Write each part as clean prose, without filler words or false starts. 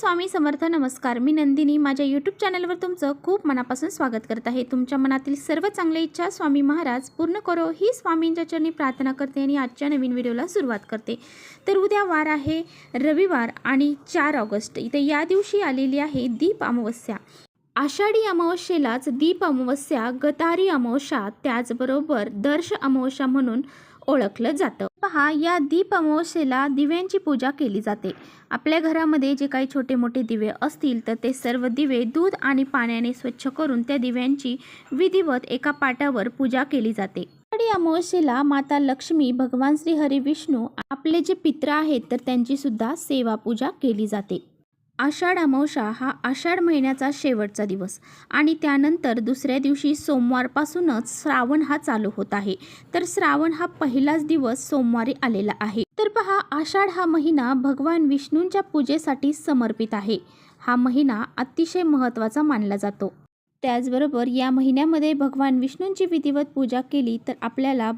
स्वामी समर्थ. नमस्कार, मी नंदिनी. माझ्या यूट्यूब चॅनलवर तुमचं खूप मनापासून स्वागत करत आहे. तुमच्या मनातील सर्व चांगल्या इच्छा स्वामी महाराज पूर्ण करो ही स्वामींच्या चरणी प्रार्थना करते आणि आजच्या नवीन व्हिडिओला सुरुवात करते. तर उद्या वार आहे रविवार आणि 4 ऑगस्ट. इथे या दिवशी आलेली आहे दीप अमावस्या. आषाढी अमावस्येलाच दीप अमावस्या, गतारी अमावस्या, त्याचबरोबर दर्श अमावस्या म्हणून ओळखलं जातं. पहा, या दीप अमावस्येला दिव्यांची पूजा केली जाते. आपल्या घरामध्ये जे काही छोटे मोठे दिवे असतील तर ते सर्व दिवे दूध आणि पाण्याने स्वच्छ करून त्या दिव्यांची विधिवत एका पाटावर पूजा केली जाते. आषाढी अमावस्येला माता लक्ष्मी, भगवान श्री हरी विष्णू, आपले जे पित्र आहेत तर त्यांची सुद्धा सेवा पूजा केली जाते. आषाढ अमावस्या हा आषाढ महिन्याचा शेवटचा दिवस आणि त्यानंतर दुसऱ्या दिवशी सोमवारपासूनच श्रावण हा चालू होत आहे. तर श्रावण हा पहिलाच दिवस सोमवारी आलेला आहे. तर पहा, आषाढ हा महिना भगवान विष्णूंच्या पूजेसाठी समर्पित आहे. हा महिना अतिशय महत्त्वाचा मानला जातो. त्याचबरोबर या महिन्यामध्ये भगवान विष्णूंची विधिवत पूजा केली तर आपल्याला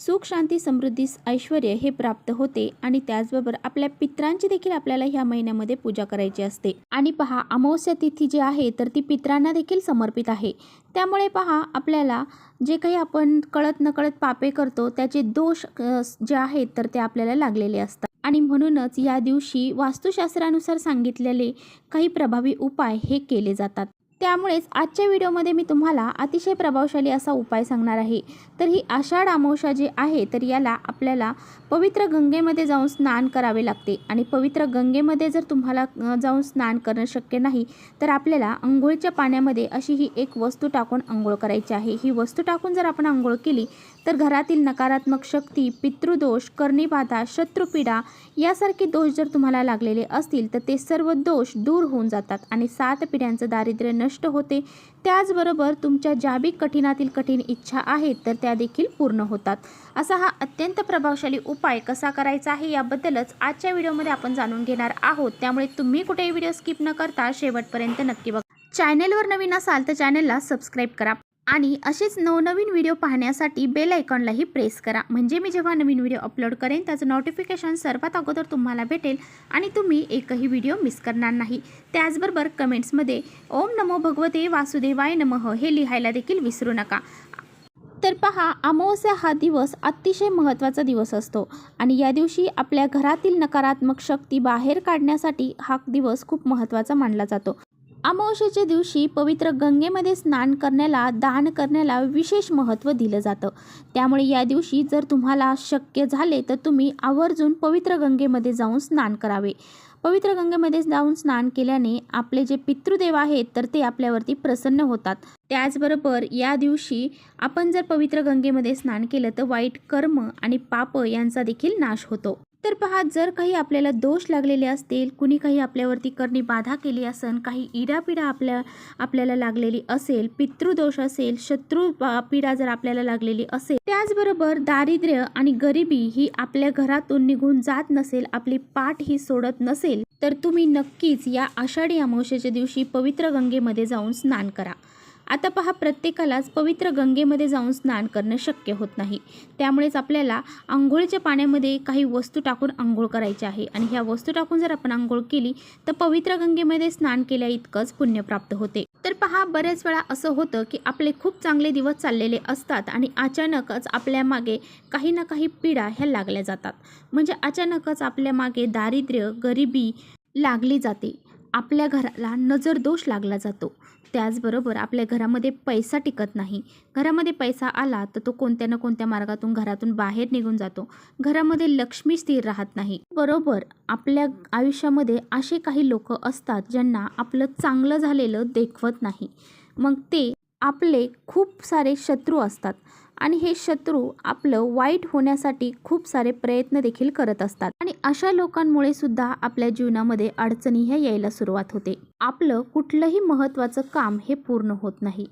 सुख, शांती, समृद्धी, ऐश्वर हे प्राप्त होते आणि त्याचबरोबर आपल्या पित्रांची देखील आपल्याला ह्या महिन्यामध्ये पूजा करायची असते. आणि पहा, अमावस्या तिथी जी आहे तर ती पित्रांना देखील समर्पित आहे. त्यामुळे पहा, आपल्याला जे काही आपण कळत नकळत पापे करतो त्याचे दोष जे आहेत तर ते आपल्याला लागलेले असतात. आणि म्हणूनच या दिवशी वास्तुशास्त्रानुसार सांगितलेले काही प्रभावी उपाय हे केले जातात. त्यामुळेच आजच्या व्हिडिओमध्ये मी तुम्हाला अतिशय प्रभावशाली असा उपाय सांगणार आहे. तर ही आषाढ अमावस्या जी आहे तर याला आपल्याला पवित्र गंगेमध्ये जाऊन स्नान करावे लागते. आणि पवित्र गंगेमध्ये जर तुम्हाला जाऊन स्नान करणं शक्य नाही तर आपल्याला अंघोळीच्या पाण्यामध्ये अशी ही एक वस्तू टाकून अंघोळ करायची आहे. ही वस्तू टाकून जर आपण अंघोळ केली तर घरातील नकारात्मक शक्ती, पितृदोष, कर्णीबाधा, शत्रुपीडा यासारखे दोष जर तुम्हाला लागलेले असतील तर ते सर्व दोष दूर होऊन जातात आणि 7 पिढ्यांचं दारिद्र्य नष्ट होते. त्याचबरोबर तुमच्या ज्या बी कठीणातील कठीण इच्छा आहेत तर त्या देखील पूर्ण होतात. असा हा अत्यंत प्रभावशाली उपाय कसा करायचा आहे याबद्दलच आजच्या व्हिडिओमध्ये आपण जाणून घेणार आहोत. त्यामुळे तुम्ही कुठेही व्हिडिओ स्किप न करता शेवटपर्यंत नक्की बघा. चॅनेलवर नवीन असाल तर चॅनेलला सबस्क्राईब करा आणि असेच नवनवीन व्हिडिओ पाहण्यासाठी बेल आयकॉनलाही प्रेस करा. म्हणजे मी जेव्हा नवीन व्हिडिओ अपलोड करेन त्याचं नोटिफिकेशन सर्वात अगोदर तुम्हाला भेटेल आणि तुम्ही एकही व्हिडिओ मिस करणार नाही. त्याचबरोबर कमेंट्समध्ये ओम नमो भगवते वासुदेवाय नमः हे लिहायला देखील विसरू नका. तर पहा, अमावस्या हा दिवस अतिशय महत्त्वाचा दिवस असतो आणि या दिवशी आपल्या घरातील नकारात्मक शक्ती बाहेर काढण्यासाठी हा दिवस खूप महत्त्वाचा मानला जातो. अमावस्येच्या दिवशी पवित्र गंगेमध्ये स्नान करण्याला, दान करण्याला विशेष महत्त्व दिलं जातं. त्यामुळे या दिवशी जर तुम्हाला शक्य झाले तर तुम्ही आवर्जून पवित्र गंगेमध्ये जाऊन स्नान करावे. पवित्र गंगेमध्ये जाऊन स्नान केल्याने आपले जे पितृदेव आहेत तर ते आपल्यावरती प्रसन्न होतात. त्याचबरोबर या दिवशी आपण जर पवित्र गंगेमध्ये स्नान केलं तर वाईट कर्म आणि पाप यांचा देखील नाश होतो. तर पहा, जर काही आपल्याला दोष लागलेले असतील, कुणी काही आपल्यावरती करणी बाधा केली असेल, काही इडापिडा आपल्याला लागलेली असेल, पितृदोष असेल, शत्रू पीडा जर आपल्याला लागलेली असेल, त्याचबरोबर दारिद्र्य आणि गरिबी ही आपल्या घरातून निघून जात नसेल, आपली पाठ ही सोडत नसेल तर तुम्ही नक्कीच या आषाढी अमावस्येच्या दिवशी पवित्र गंगेमध्ये जाऊन स्नान करा. आता पहा, प्रत्येकालाच पवित्र गंगेमध्ये जाऊन स्नान करणं शक्य होत नाही. त्यामुळेच आपल्याला अंघोळीच्या पाण्यामध्ये काही वस्तू टाकून अंघोळ करायची आहे आणि ह्या वस्तू टाकून जर आपण अंघोळ केली तर पवित्र गंगेमध्ये स्नान केल्या इतकंच पुण्य प्राप्त होते. तर पहा, बऱ्याच वेळा असं होतं की आपले खूप चांगले दिवस चाललेले असतात आणि अचानकच आपल्या मागे काही ना काही पीडा ह्या लागल्या जातात. म्हणजे अचानकच आपल्या मागे दारिद्र्य, गरिबी लागली जाते. आपल्या घराला नजर दोष लागला जातो. त्याचबरोबर आपल्या घरामध्ये पैसा टिकत नाही. घरामध्ये पैसा आला तर तो कोणत्या ना कोणत्या मार्गातून घरातून बाहेर निघून जातो. घरामध्ये लक्ष्मी स्थिर राहत नाही. बरोबर, आपल्या आयुष्यामध्ये असे काही लोक असतात ज्यांना आपलं चांगलं झालेलं देखवत नाही. मग ते आपले खूप सारे शत्रू असतात आणि हे शत्रू आपलं वाईट होण्यासाठी खूप सारे प्रयत्न देखील करत असतात. आणि अशा लोकांमुळे सुद्धा आपल्या जीवनामध्ये अडचणी ह्या यायला सुरुवात होते. आपलं कुठलंही महत्त्वाचं काम हे पूर्ण होत नाही.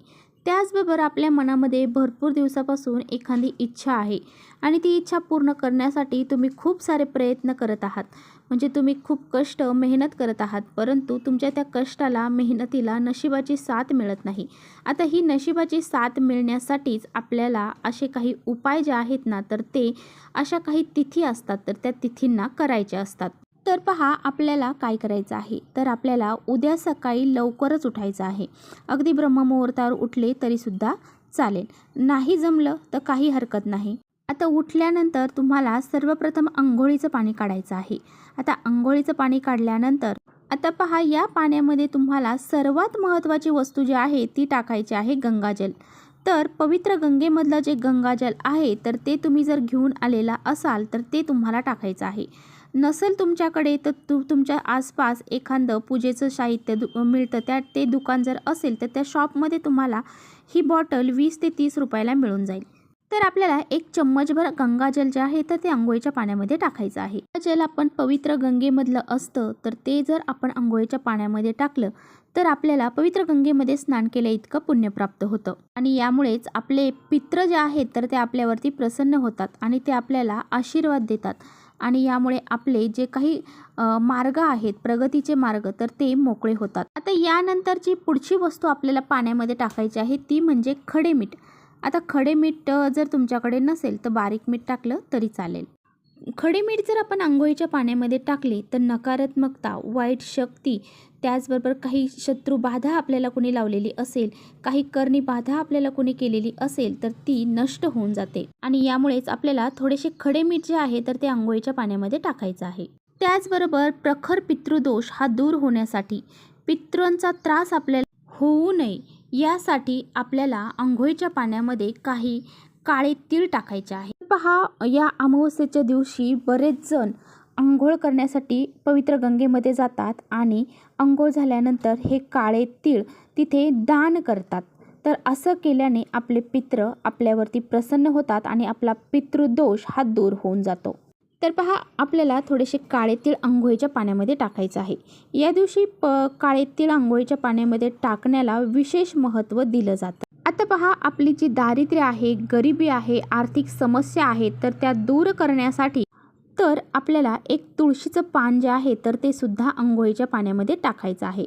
त्याचबरोबर आपल्या मनामध्ये भरपूर दिवसापासून एखादी इच्छा आहे आणि ती इच्छा पूर्ण करण्यासाठी तुम्ही खूप सारे प्रयत्न करत आहात. म्हणजे तुम्ही खूप कष्ट, मेहनत करत आहात, परंतु तुमच्या त्या कष्टाला, मेहनतीला नशिबाची साथ मिळत नाही. आता ही नशिबाची साथ मिळण्यासाठीच आपल्याला असे काही उपाय जे आहेत ना तर ते अशा काही तिथी असतात तर त्या तिथींना करायचे असतात. तर पहा आपल्याला काय करायचं आहे, तर आपल्याला उद्या सकाळी लवकरच उठायचं आहे. अगदी ब्रह्ममुहूर्तावर उठले तरीसुद्धा चालेल, नाही जमलं तर काही हरकत नाही. आता उठल्यानंतर तुम्हाला सर्वप्रथम अंघोळीचं पाणी काढायचं आहे. आता अंघोळीचं पाणी काढल्यानंतर आता पहा या पाण्यामध्ये तुम्हाला सर्वात महत्त्वाची वस्तू जी आहे ती टाकायची आहे गंगाजल. तर पवित्र गंगेमधलं जे गंगाजल आहे तर ते तुम्ही जर घेऊन आलेला असाल तर ते तुम्हाला टाकायचं आहे. नसेल तुमच्याकडे तर तुमच्या आसपास एखादं पूजेचं साहित्य मिळतं, ते दुकान जर असेल तर त्या शॉपमध्ये तुम्हाला ही बॉटल 20 ते 30 रुपयाला मिळून जाईल. तर आपल्याला 1 चम्मचभर गंगाजल जे आहे तर ते अंघोळीच्या पाण्यामध्ये टाकायचं आहे. जल आपण पवित्र गंगेमधलं असतं तर ते जर आपण अंघोळीच्या पाण्यामध्ये टाकलं तर आपल्याला पवित्र गंगेमध्ये स्नान केल्या इतकं पुण्य प्राप्त होतं आणि यामुळेच आपले पितृ जे आहेत तर ते आपल्यावरती प्रसन्न होतात आणि ते आपल्याला आशीर्वाद देतात आणि यामुळे आपले जे काही मार्ग आहेत प्रगतीचे मार्ग तर ते मोकळे होतात. आता यानंतरची पुढची वस्तू आपल्याला पाण्यामध्ये टाकायची आहे ती म्हणजे खडे मीठ. आता खडे मीठ जर तुमच्याकडे नसेल तर बारीक मीठ टाकलं तरी चालेल. खडे मीठ जर आपण अंघोळीच्या पाण्यामध्ये टाकले तर नकारात्मकता, वाईट शक्ती, त्याचबरोबर काही शत्रुबाधा आपल्याला कोणी लावलेली असेल, काही करणी बाधा आपल्याला कोणी केलेली असेल तर ती नष्ट होऊन जाते आणि यामुळेच आपल्याला थोडेसे खडे मीठ जे आहे तर ते अंघोळीच्या पाण्यामध्ये टाकायचं आहे. त्याचबरोबर प्रखर पितृदोष हा दूर होण्यासाठी, पितृंचा त्रास आपल्याला होऊ नये यासाठी आपल्याला अंघोळीच्या पाण्यामध्ये काही काळे तीळ टाकायचे आहे. पहा या अमावस्येच्या दिवशी बरेच जण अंघोळ करण्यासाठी पवित्र गंगेमध्ये जातात आणि अंघोळ झाल्यानंतर हे काळे तीळ तिथे दान करतात. तर असं केल्याने आपले पितृ आपल्यावरती प्रसन्न होतात आणि आपला पितृदोष हा दूर होऊन जातो. तर पहा आपल्याला थोडेसे काळे तीळ अंघोळीच्या पाण्यामध्ये टाकायचं आहे. या दिवशी काळे तीळ अंघोळीच्या पाण्यामध्ये टाकण्याला विशेष महत्त्व दिलं जातं. आता पहा आपली जी दारिद्र्य आहे, गरिबी आहे, आर्थिक समस्या आहेत तर त्या दूर करण्यासाठी तर आपल्याला एक तुळशीचं पान जे आहे तर ते सुद्धा अंघोळीच्या पाण्यामध्ये टाकायचं आहे.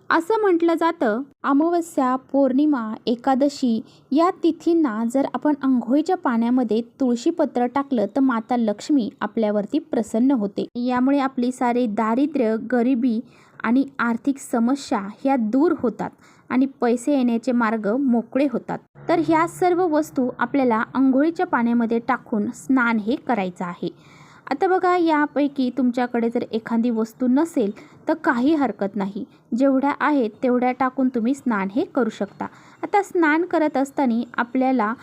असं म्हटलं जातं अमावस्या, पौर्णिमा, एकादशी या तिथींना जर आपण अंघोळीच्या पाण्यामध्ये तुळशीपत्र टाकलं तर माता लक्ष्मी आपल्यावरती प्रसन्न होते. यामुळे आपली सारे दारिद्र्य, गरिबी आणि आर्थिक समस्या ह्या दूर होतात आणि पैसे येण्याचे मार्ग मोकळे होतात. तर ह्या सर्व वस्तू आपल्याला अंघोळीच्या पाण्यामध्ये टाकून स्नान हे करायचं आहे. आता बघा यापैकी तुमच्याकडे जर एखादी वस्तू नसेल तर काही हरकत नाही, जेवढ्या आहेत तेवढ्या टाकून तुम्ही स्नान हे करू शकता. आता स्नान करत असताना आपल्याला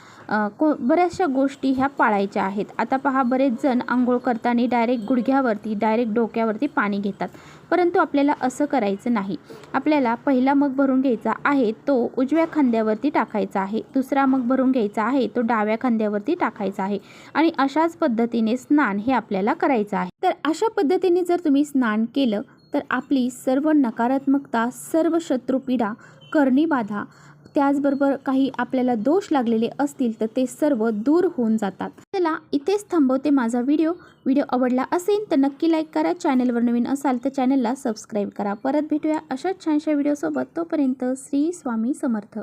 बऱ्याचशा गोष्टी ह्या पाळायच्या आहेत. आता पहा बरेच जण आंघोळ करताना डायरेक्ट गुडघ्यावरती, डायरेक्ट डोक्यावरती पाणी घेतात, परंतु आपल्याला असं करायचं नाही. आपल्याला पहिला मग भरून घ्यायचा आहे तो उजव्या खांद्यावरती टाकायचा आहे, दुसरा मग भरून घ्यायचा आहे तो डाव्या खांद्यावरती टाकायचा आहे आणि अशाच पद्धतीने स्नान हे आपल्याला करायचं आहे. तर अशा पद्धतीने जर तुम्ही स्नान केलं तर आपली सर्व नकारात्मकता, सर्व शत्रुपीडा, करणी-बाधा, त्याचबरोबर काही आपल्याला दोष लागलेले असतील तर ते सर्व दूर होऊन जातात. चला इथेच थांबवते माझा व्हिडिओ. व्हिडिओ आवडला असेल तर नक्की लाईक करा. चॅनलवर नवीन असाल तर चॅनलला सबस्क्राईब करा. परत भेटूया अशाच छानशा व्हिडिओसोबत. तोपर्यंत श्री स्वामी समर्थ.